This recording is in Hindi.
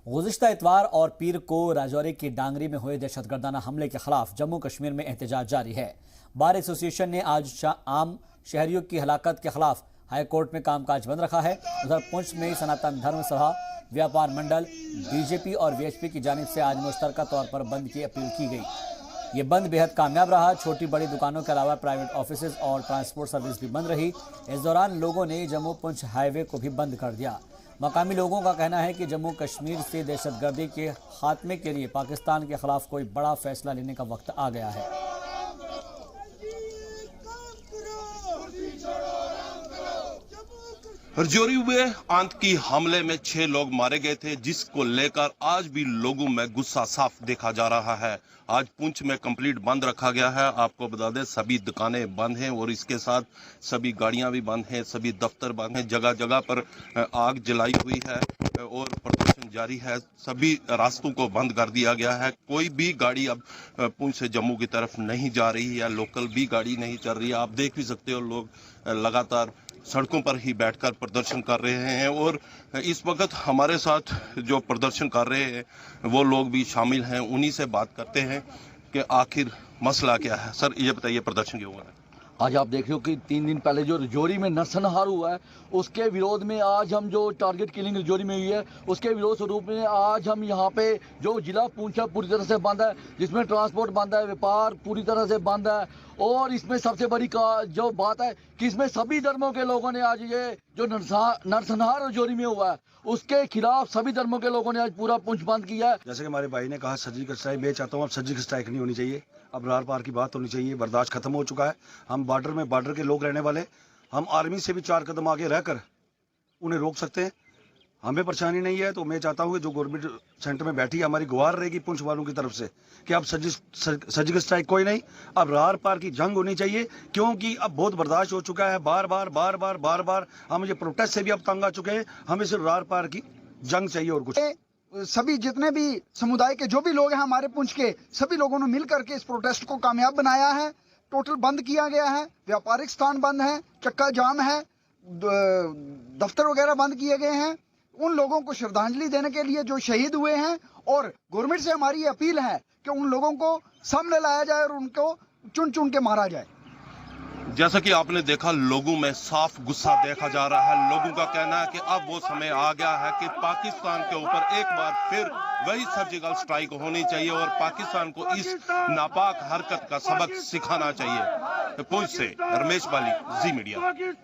गुज़िश्ता इतवार और पीर को राजौरी की डांगरी में हुए दहशतगर्दाना हमले के खिलाफ जम्मू कश्मीर में एहतजाज जारी है। बार एसोसिएशन ने आज आम शहरियों की हलाकत के खिलाफ हाई कोर्ट में कामकाज बंद रखा है। उधर पुंछ में सनातन धर्म सभा, व्यापार मंडल, बीजेपी और वीएचपी की जानिब से आज मुश्तरका तौर पर बंद की अपील की गई। ये बंद बेहद कामयाब रहा। छोटी बड़ी दुकानों के अलावा प्राइवेट ऑफिसेज और ट्रांसपोर्ट सर्विस भी बंद रही। इस दौरान लोगों ने जम्मू पुंछ हाईवे को भी बंद कर दिया। मकामी लोगों का कहना है कि जम्मू कश्मीर से दहशतगर्दी के खात्मे के लिए पाकिस्तान के खिलाफ कोई बड़ा फैसला लेने का वक्त आ गया है। राजौरी हुए आतंकी हमले में 6 लोग मारे गए थे, जिसको लेकर आज भी लोगों में गुस्सा साफ देखा जा रहा है। आज पुंछ में कंप्लीट बंद रखा गया है। आपको बता दें, सभी दुकानें बंद हैं और इसके साथ सभी गाड़ियां भी बंद हैं, सभी दफ्तर बंद हैं। जगह जगह पर आग जलाई हुई है और प्रदर्शन जारी है। सभी रास्तों को बंद कर दिया गया है। कोई भी गाड़ी अब पुंछ से जम्मू की तरफ नहीं जा रही है। लोकल भी गाड़ी नहीं चल रही है। आप देख भी सकते हो, लोग लगातार सड़कों पर ही बैठकर प्रदर्शन कर रहे हैं और इस वक्त हमारे साथ जो प्रदर्शन कर रहे हैं वो लोग भी शामिल हैं। उन्हीं से बात करते हैं कि आखिर मसला क्या है। सर, ये बताइए, प्रदर्शन क्यों हुआ है? आज आप देख रहे हो कि 3 दिन पहले जो राजौरी में नरसंहार हुआ है, उसके विरोध में आज हम जो टारगेट किलिंग राजौरी में हुई है, उसके विरोध स्वरूप में आज हम यहाँ पे जो जिला पुंछ पूरी तरह से बंद है, जिसमें ट्रांसपोर्ट बंद है, व्यापार पूरी तरह से बंद है। और इसमें सबसे बड़ी जो बात है कि इसमें सभी धर्मों के लोगों ने आज ये जो नरसंहार राजौरी में हुआ है, उसके खिलाफ सभी धर्मों के लोगों ने आज पूरा पुंछ बंद किया है। जैसे कि हमारे भाई ने कहा सर्जिकल स्ट्राइक, मैं चाहता हूँ अब सर्जिकल स्ट्राइक नहीं होनी चाहिए। अब रार पार की बात होनी चाहिए। बर्दाश्त खत्म हो चुका है। हम बॉर्डर के लोग रहने वाले, हम आर्मी से भी 4 कदम आगे रहकर उन्हें रोक सकते हैं। हमें परेशानी नहीं है। तो मैं चाहता हूँ कि जो गवर्नमेंट सेंटर में बैठी है, हमारी गुहार रहेगी पुंछ वालों की तरफ से कि अब सर्जिकल स्ट्राइक कोई नहीं, अब रार पार की जंग होनी चाहिए। क्योंकि अब बहुत बर्दाश्त हो चुका है। बार बार हम ये प्रोटेस्ट से भी अब तंग आ चुके हैं। हमें सिर्फ रार पार की जंग चाहिए और कुछ। सभी जितने भी समुदाय के जो भी लोग हैं हमारे पुंछ के, सभी लोगों ने मिल करके इस प्रोटेस्ट को कामयाब बनाया है। टोटल बंद किया गया है। व्यापारिक स्थान बंद है, चक्का जाम है, दफ्तर वगैरह बंद किए गए हैं। उन लोगों को श्रद्धांजलि देने के लिए जो शहीद हुए हैं, और गवर्नमेंट से हमारी ये अपील है कि उन लोगों को सामने लाया जाए और उनको चुन चुन के मारा जाए। जैसा कि आपने देखा, लोगों में साफ गुस्सा देखा जा रहा है। लोगों का कहना है कि अब वो समय आ गया है कि पाकिस्तान के ऊपर एक बार फिर वही सर्जिकल स्ट्राइक होनी चाहिए और पाकिस्तान को इस नापाक हरकत का सबक सिखाना चाहिए। पुंछ से रमेश बाली, जी मीडिया।